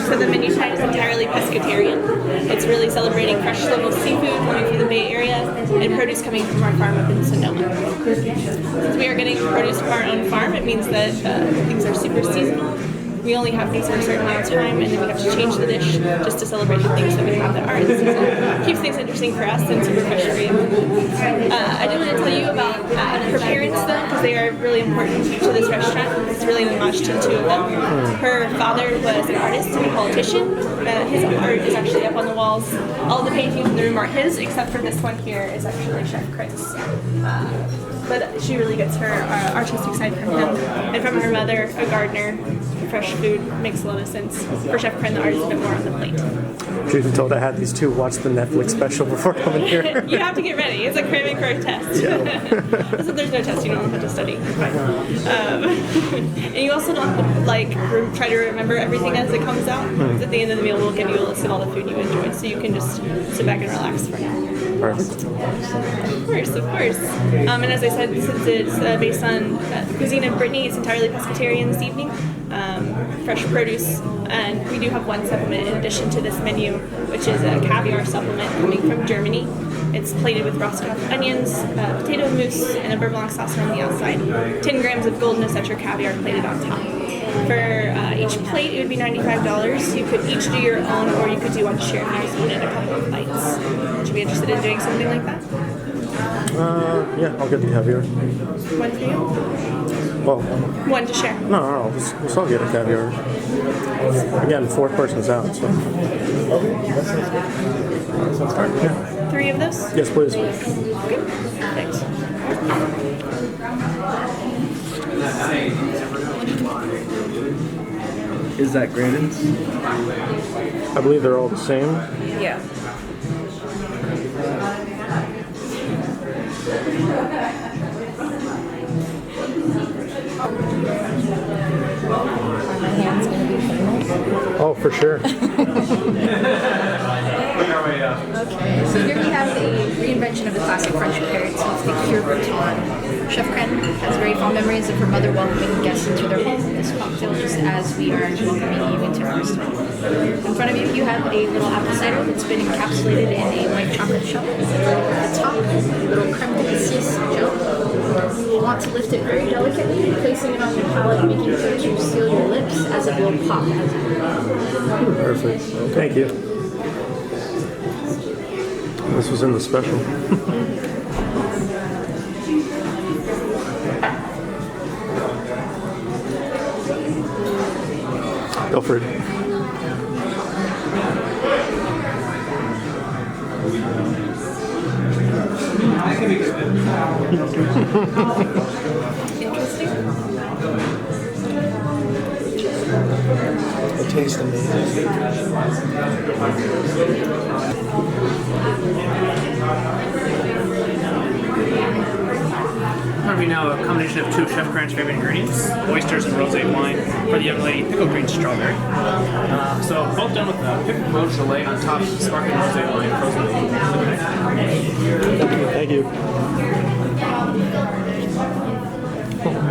So the menu tag is entirely pescatarian. It's really celebrating fresh local seafood coming from the Bay Area and produce coming from our farm up in Sonoma. Since we are getting produce from our own farm, it means that things are super seasonal. We only have things for a certain amount of time, and then we have to change the dish just to celebrate the things that we have that are in season. Keeps things interesting for us and super fresh for you. I do want to tell you about her parents, though, because they are really important to this restaurant. It's really an homage to the two of them. Her father was an artist and a politician. His art is actually up on the walls. All the paintings in the room are his, except for this one here is actually Chef Crenn's. But she really gets her artistic side from him. And from her mother, a gardener. Fresh food makes a lot of sense. For Chef Crenn, the art is a bit more on the plate. Truth be told, I had these two watch the Netflix special before coming here. You have to get ready. It's a cramming for a test. Yeah. So there's no test. You don't have to study. And you also don't have to like try to remember everything as it comes out. Because at the end of the meal, we'll give you a list of all the food you enjoy, so you can just sit back and relax for now. Perfect. Of course, of course. And as I said, since it's based on cuisine of Brittany, it's entirely pescatarian this evening. Fresh produce, and we do have one supplement in addition to this menu, which is a caviar supplement coming from Germany. It's plated with raw chopped onions, potato mousse, and a beurre blanc sauce on the outside. 10 grams of golden etc. caviar plated on top. For each plate, it would be $95. You could each do your own, or you could do one share if you just wanted a couple of bites. Would you be interested in doing something like that? Yeah, I'll get the caviar. One for you? Well, one to share. No, we'll all get a caviar. Again, fourth person's out, so. Yeah. 3 of those? Yes, please. Okay. Perfect. Is that graded? I believe they're all the same. Yeah. My hand's going to be famous. Oh, for sure. Okay, so here we have a reinvention of the classic French carrots with the cured BRETON. Chef Crenn has very fond memories of her mother welcoming guests into their home with this cocktail, just as we are welcoming you into our restaurant. In front of you, you have a little apple cider that's been encapsulated in a white chocolate shell. At the top, a little crème de cassis gel. You want to lift it very delicately, placing it on your palate, making sure to seal your lips as it will pop as you breathe. Perfect. Thank you. This was in the special. Go for it. Interesting. It tastes amazing. We now a combination of 2 of Chef Crenn's favorite ingredients, oysters and rosé wine, for the young lady, pickled green strawberry. So both done with pickled Beaujolais on top of sparkling rosé wine, frozen. Thank you.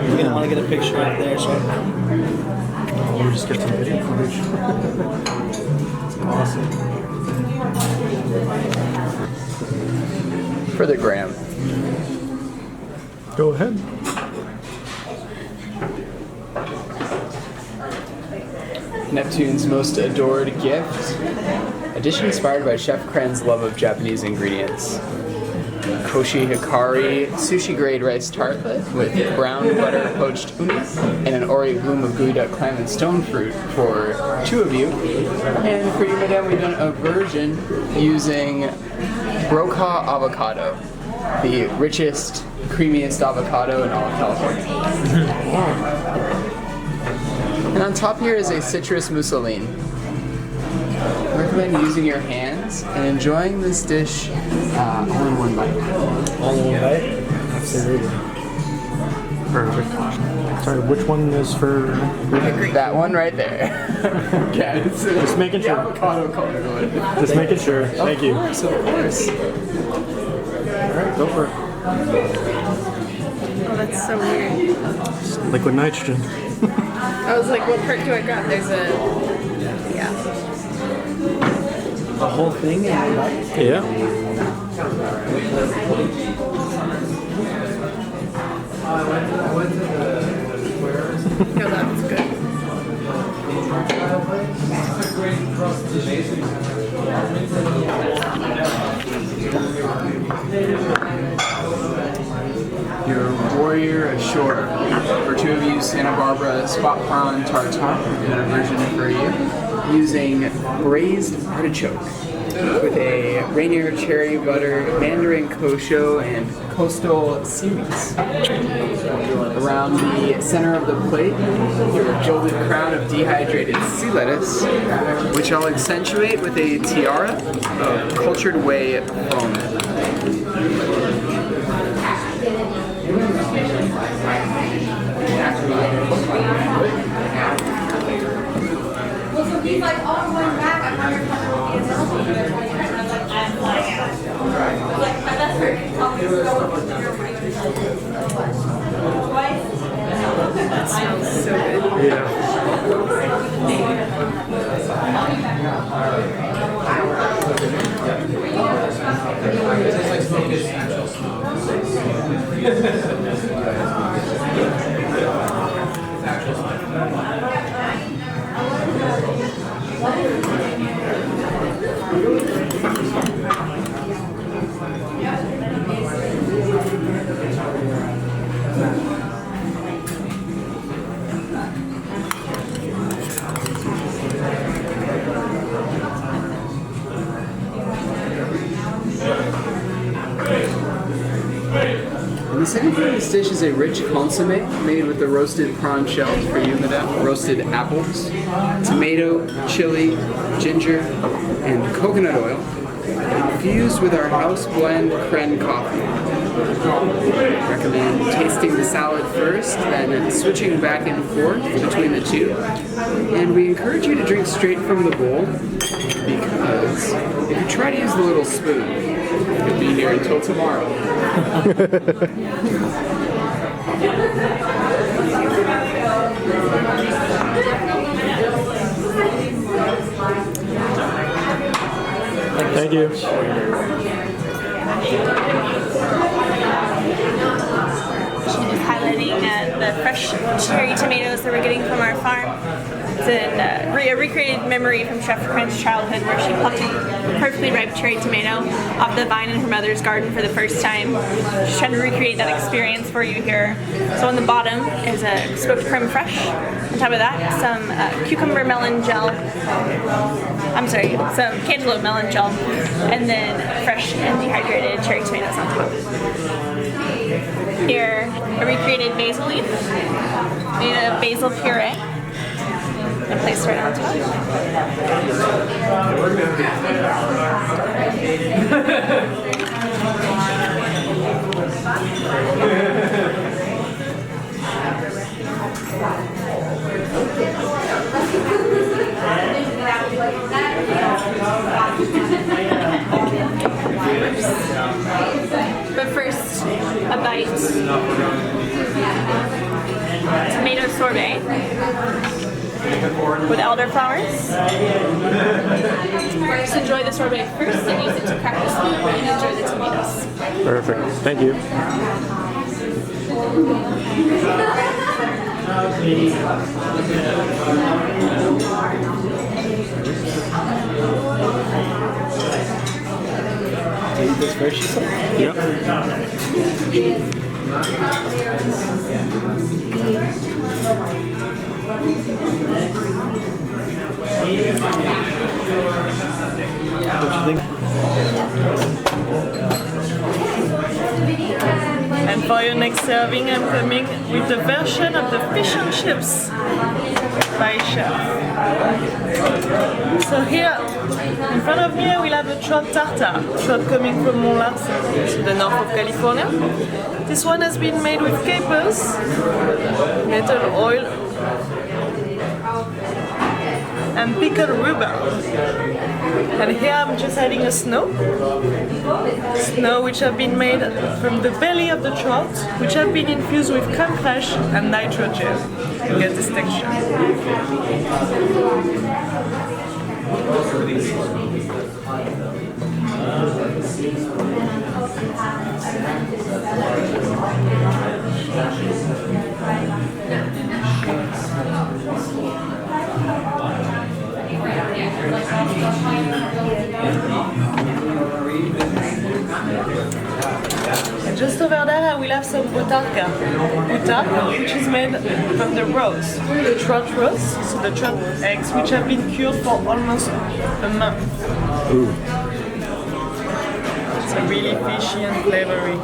You're going to want to get a picture right there, so. We'll just get some video footage. It's awesome. For the gram. Go ahead. Neptune's most adored gift. A dish inspired by Chef Crenn's love of Japanese ingredients. Koshi hikari sushi grade rice tartlet with brown butter poached uni and an ori bloom of geoduck clam and stone fruit for 2 of you. And for you, madame, we've done a version using broca avocado, the richest, creamiest avocado in all of California. And on top here is a citrus mousseline. I recommend using your hands and enjoying this dish all in one bite. All in one bite? Absolutely. Perfect. Sorry, which one is for? That one right there. Yeah, it's Just making sure. avocado color one. Just making sure. Thank you. Of course. All right, go for it. Oh, that's so weird. Liquid nitrogen. I was like, what part do I grab? There's a... Yeah. The whole thing in one bite? Yeah. No, that's good. Your warrior ashore. For two of you, Santa Barbara spot prawn tartare, and a version for you, using braised artichoke with a Rainier cherry butter, mandarin kosho, and coastal seaweeds. Around the center of the plate, your gilded crown of dehydrated sea lettuce, which I'll accentuate with a tiara of cultured whey foam. He's like, oh, I'm going back. I'm on your That smells so good. Yeah. And the second part of this dish is a rich consomme made with the roasted prawn shells for you, madame, roasted apples, tomato, chili, ginger, and coconut oil, infused with our house blend Crenn coffee. Recommend tasting the salad first, then switching back and forth between the two. And we encourage you to drink straight from the bowl, because if you try to use the little spoon, you'll be here until tomorrow. Thank you. Just highlighting the fresh cherry tomatoes that we're getting from our farm. It's a recreated memory from Chef Crenn's childhood where she plucked a perfectly ripe cherry tomato off the vine in her mother's garden for the first time. She's trying to recreate that experience for you here. So on the bottom is a smoked creme fraiche. On top of that, some cucumber melon gel. I'm sorry, some cantaloupe melon gel. And then fresh and dehydrated cherry tomatoes on top. Here, a recreated basil leaf made of basil puree. And placed right on top. But first, a bite. Tomato sorbet with elderflowers. Just enjoy the sorbet first and use it to crack the spoon and enjoy the tomatoes. Perfect. Thank you. Do you eat this first, you said? Yep. What you think? And for your next serving, I'm coming with a version of the fish and chips. by chef. So here, in front of me, I will have a trout tartare, trout coming from MOULES, the north of California. This one has been made with capers, nettle oil, and pickled rhubarb. And here I'm just adding a snow which have been made from the belly of the trout, which have been infused with crème fraîche and nitrogen to get this texture. And just over there I will have some butarka, which is made from the roes, the trout roes, so the trout eggs, which have been cured for almost a month. Ooh. It's a really fishy and flavory.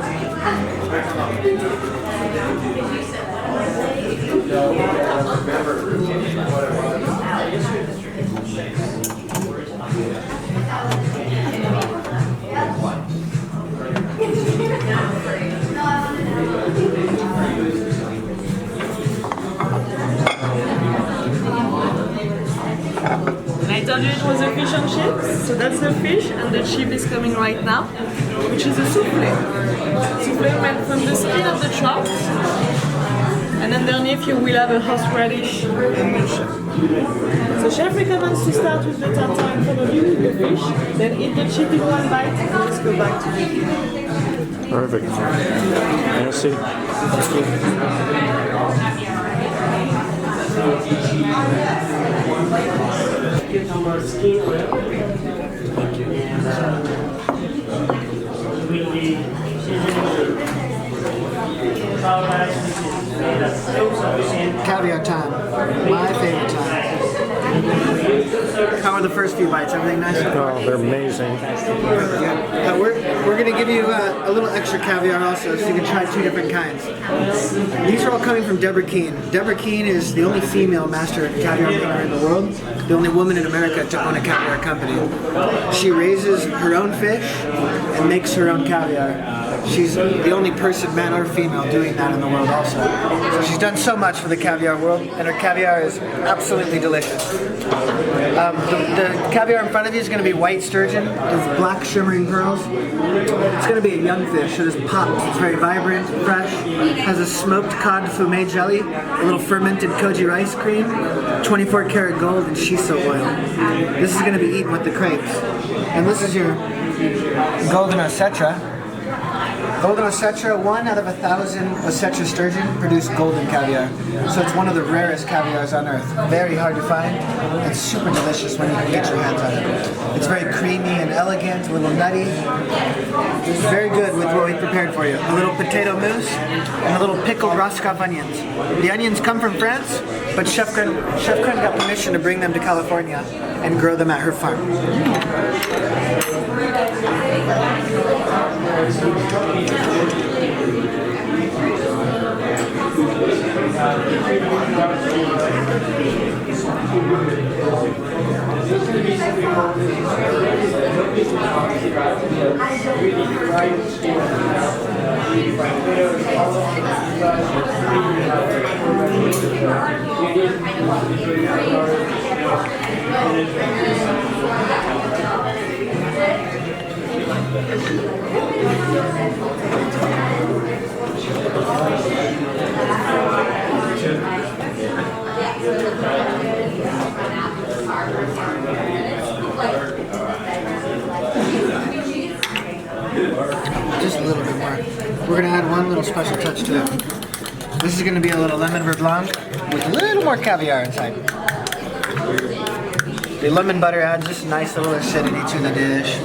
And I told you it was a fish and chips, so that's the fish, and the chip is coming right now, which is a soufflé. Soufflé made from the skin of the trout, and underneath you will have a horseradish and milkshake. So chef recommends to start with the tartare in front of you with the fish, then eat the chip in one bite, and just go back to the Perfect. Merci. Caviar time. My favorite time. How are the first few bites? Everything nice? Oh, they're amazing. We're going to give you a little extra caviar also, so you can try 2 different kinds. These are all coming from Deborah Keane. Deborah Keane is the only female master caviar maker in the world, the only woman in America to own a caviar company. She raises her own fish and makes her own caviar. She's the only person, man or female, doing that in the world also. So she's done so much for the caviar world, and her caviar is absolutely delicious. The caviar in front of you is going to be white sturgeon with black shimmering pearls. It's going to be a young fish, so this pops. It's very vibrant, fresh. Has a smoked cod FUMÉE jelly, a little fermented koji rice cream, 24 karat gold, and shiso oil. This is going to be eaten with the crepes. And this is your golden osetra. Golden osetra, 1 out of 1,000 osetra sturgeon produce golden caviar. So it's one of the rarest caviars on earth. Very hard to find. It's super delicious when you can get your hands on it. It's very creamy and elegant, a little nutty. It's very good with what we prepared for you. A little potato mousse and a little pickled Roscoff onions. The onions come from France, but Chef Crenn got permission to bring them to California and grow them at her farm. Just a little bit more. We're going to add one little special touch to it. This is going to be a little lemon beurre blanc with a little more caviar inside. The lemon butter adds just a nice little acidity to the dish.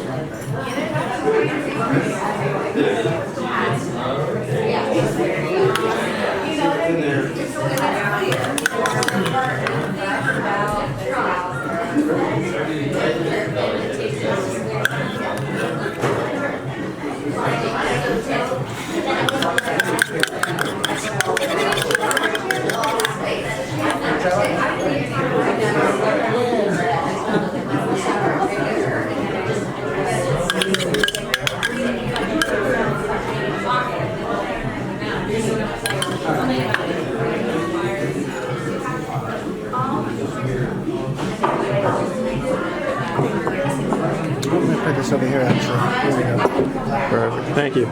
Perfect. Thank you.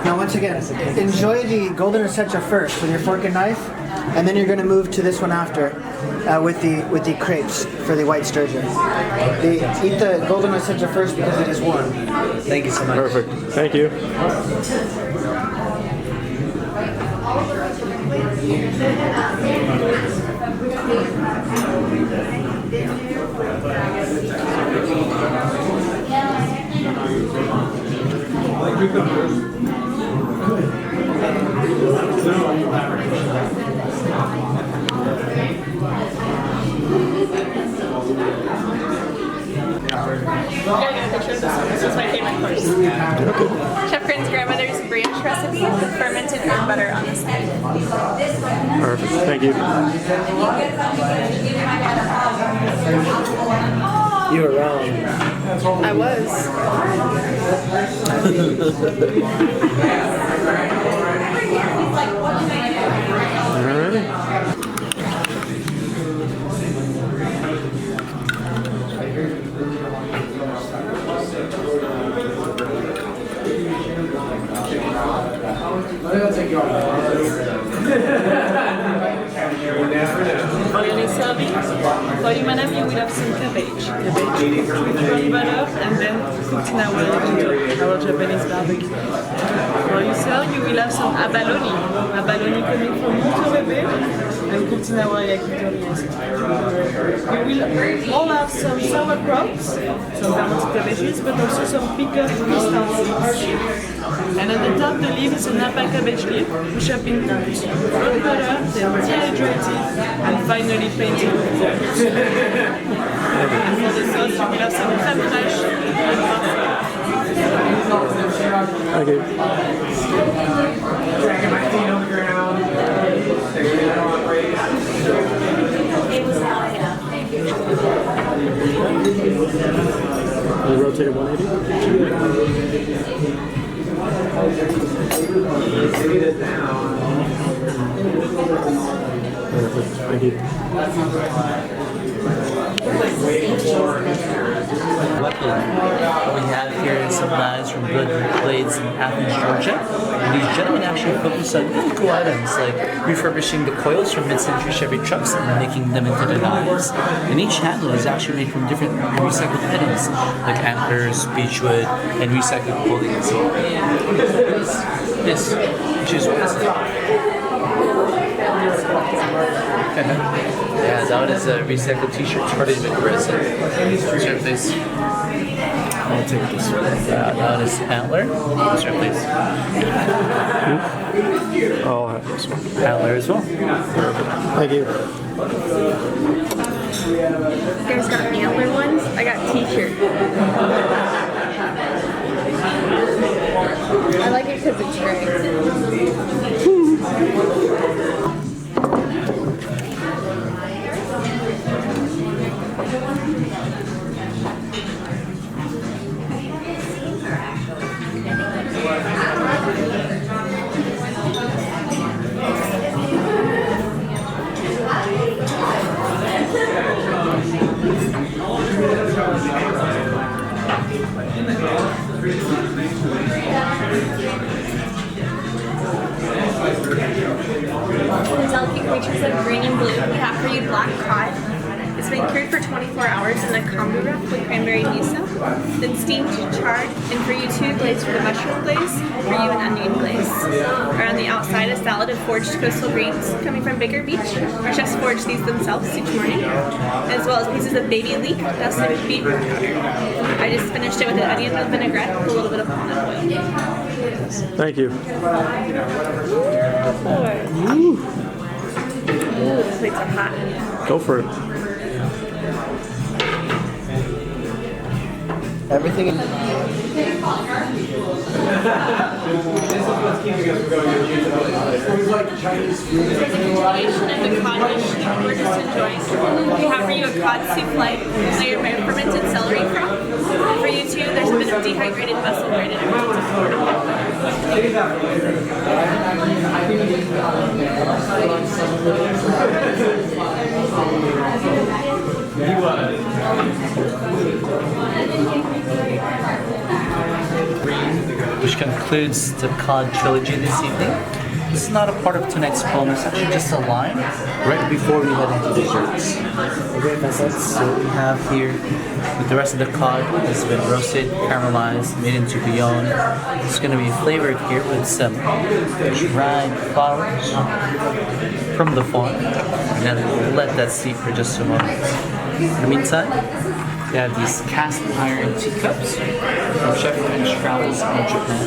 Now once again, enjoy the golden researcher first with your fork and knife, and then you're going to move to this one after with the crepes for the white sturgeon. Eat the golden researcher first because it is warm. Thank you so much. Perfect. Thank you. I gotta get a picture of this one. This was my favorite course. Chef Crenn's grandmother's brioche recipe with fermented herb butter on the side. Perfect. Thank you. You were wrong. I was. Alrighty. On est servi. For you, madam, you will have some cabbage. Cabbage with brown butter and then cooked in our Japanese barbecue. For you, sir, you will have some abalone. Abalone coming from Monterey and cooked in our yakitori. You will all have some sauerkraut, some fermented cabbages, but also some pickled mustard seeds. And at the top, the leaf is a napa cabbage leaf, which have been cooked with brown butter, then dehydrated, and finally painted with gold. And for the sauce, you will have some crème fraîche and parsley. Thank you. You rotate it 180? Perfect. Thank you. Luckily, what we have here is some knives from Good Blades in Athens, Georgia. And these gentlemen actually focus on really cool items like refurbishing the coils from mid-century Chevy trucks and making them into the knives. And each handle is actually made from different recycled items like antlers, beechwood, and recycled clothing and so on. This, which is what this is. Yeah, that one is a recycled t-shirt started with resin. Sir, please. I'll take this one. That one is antler. Sir, please. I'll have this one. Antler as well. Thank you. You guys got antler ones? I got t-shirt. I like it because it's gray. The delicate creatures of green and blue, we have for you black cod. It's been cured for 24 hours in a kombu wrap with cranberry miso, then steamed, charred, and for you two glazed with a mushroom glaze, for you an onion glaze. Around the outside, a salad of foraged coastal greens coming from Bigger Beach. Our chefs forage these themselves each morning, as well as pieces of baby leek dusted with beetroot powder. I just finished it with an onion with vinaigrette with a little bit of walnut oil. Thank you. Ooh, the plates are hot. Go for it. Everything in Continuation of the cod dish we're just enjoying. We have for you a cod souffle, layered by fermented celery crop. For you too, there's a bit of dehydrated mussel bread in it. which concludes the cod trilogy this evening. This is not a part of tonight's poem, it's actually just a line right before we head into desserts. Okay, so what we have here with the rest of the cod has been roasted, caramelized, made into bouillon. It's going to be flavored here with some dried flowers from the farm. And then we'll let that steep for just a moment. In the meantime, we have these cast iron teacups from Chef Crenn's travels in Japan.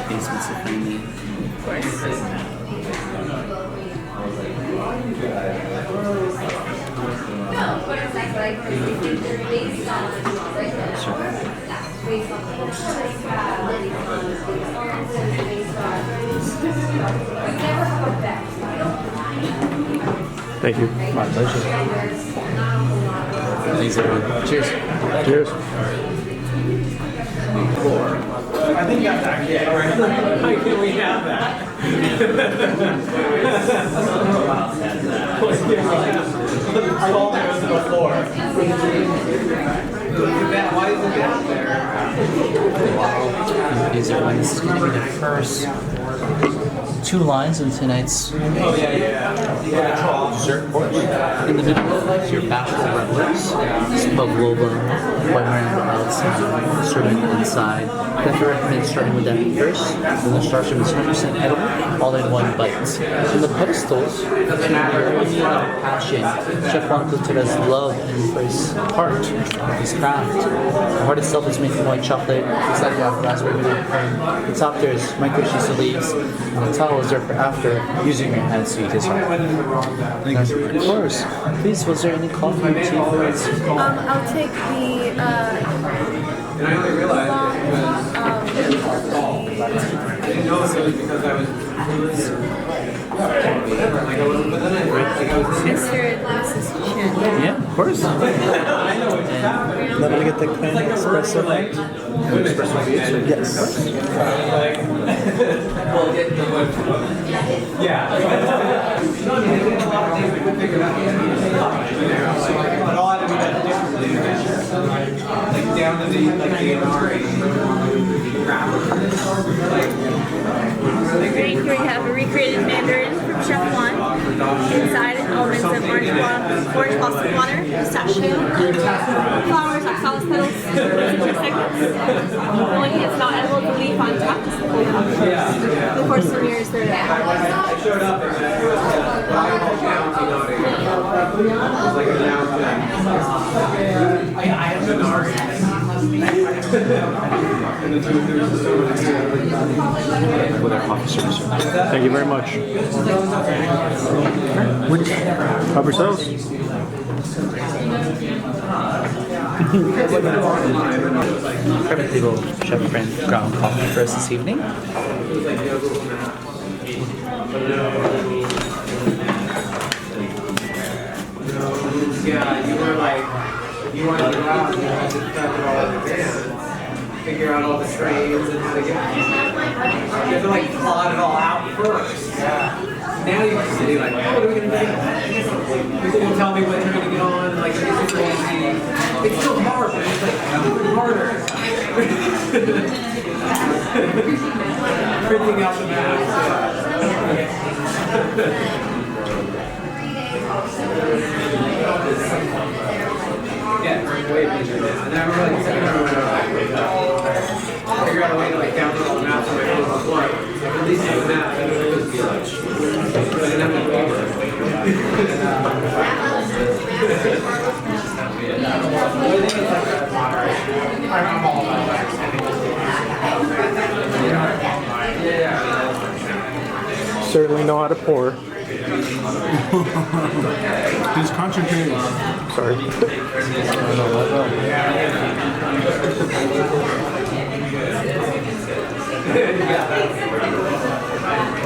Basements of FUMÉE. Thank you. My pleasure. Thanks everyone. Cheers. Cheers. I think that's actually right. Why can't we have that? All that goes to the floor. Why is it down there? These are this is going to be the first two lines in tonight's dessert course. In the middle is your bashful revelers. It's Pavlova, white wine on the outside, serving it inside. I have to recommend starting with that first. Then the starter is 100% edible, all in one bite. In the pedestals, to harmony and passion, Chef Juan Cotera's love and embrace heart of his craft. The heart itself is made from white chocolate, inside you have raspberry vanilla cream. The top there is micro cheese leaves, and the towel is there for after using your hands to eat his heart. Thank you. Of course. Please, was there any coffee or tea for us? I'll take the And I only realized I didn't know it was because I was. Mr. and Mrs. Chen. Yeah, of course. Let me get the Crenn espresso light. Yes. Yeah. But all I had to be done differently, like down to the Here we have a recreated mandarin from Chef Juan. Inside, elements of orange blossom water, pistachio, flowers, oxalis petals, in two segments. The only thing that's not edible is the leaf on top, just the whole top. Of course, the mirrors there. I showed up and I have been Thank you very much. Help yourselves. Private table Chef Crenn ground coffee for us this evening. Yeah, you were like, you wanted to go out and you had to figure out all the trains and how to get. You have to like plot it all out first. Yeah. Now you're just sitting like, oh, what are we gonna do? People will tell me when they're gonna get on. Like, it's super easy. It's still hard, but it's like harder. Printing out the maps. Yeah, it's way easier now. And I remember like figure out a way to like download all the maps on my phone before. Like, at least have a map, and it would be like, but I didn't have any paper. Certainly know how to pour. He's concentrating. Sorry.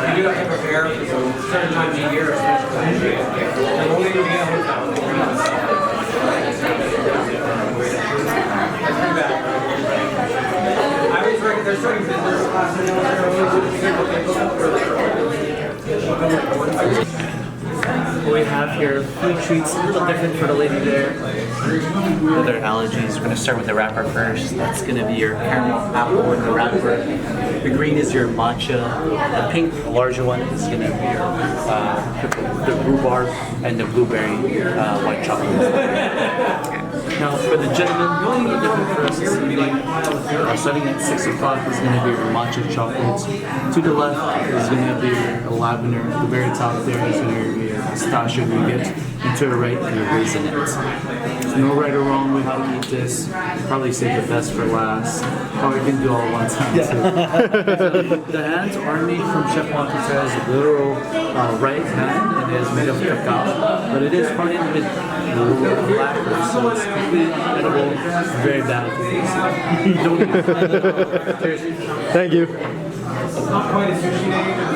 You do have to prepare for certain times a year. I'm only going to get a hotel. I was What we have here, food treats, a little different for the lady there. Other allergies. We're going to start with the wrapper first. That's going to be your caramel apple in the wrapper. The green is your matcha. The pink, the larger one, is going to be your the rhubarb and the blueberry white chocolate. Now for the gentleman, a little different for us this evening. Starting at 6 o'clock is going to be your matcha chocolates. To the left is going to be your lavender. At the very top there is going to be your pistachio nougat. And to the right, your raisinets. There's no right or wrong way how to eat this. Probably save the best for last. Or you can do all at one time too. The hands are made from Chef Monte's literal right hand, and it is made of cacao, but it is hardened with lacquer, so it's completely edible, very bad for you. Thank you. It's not quite a sushi day.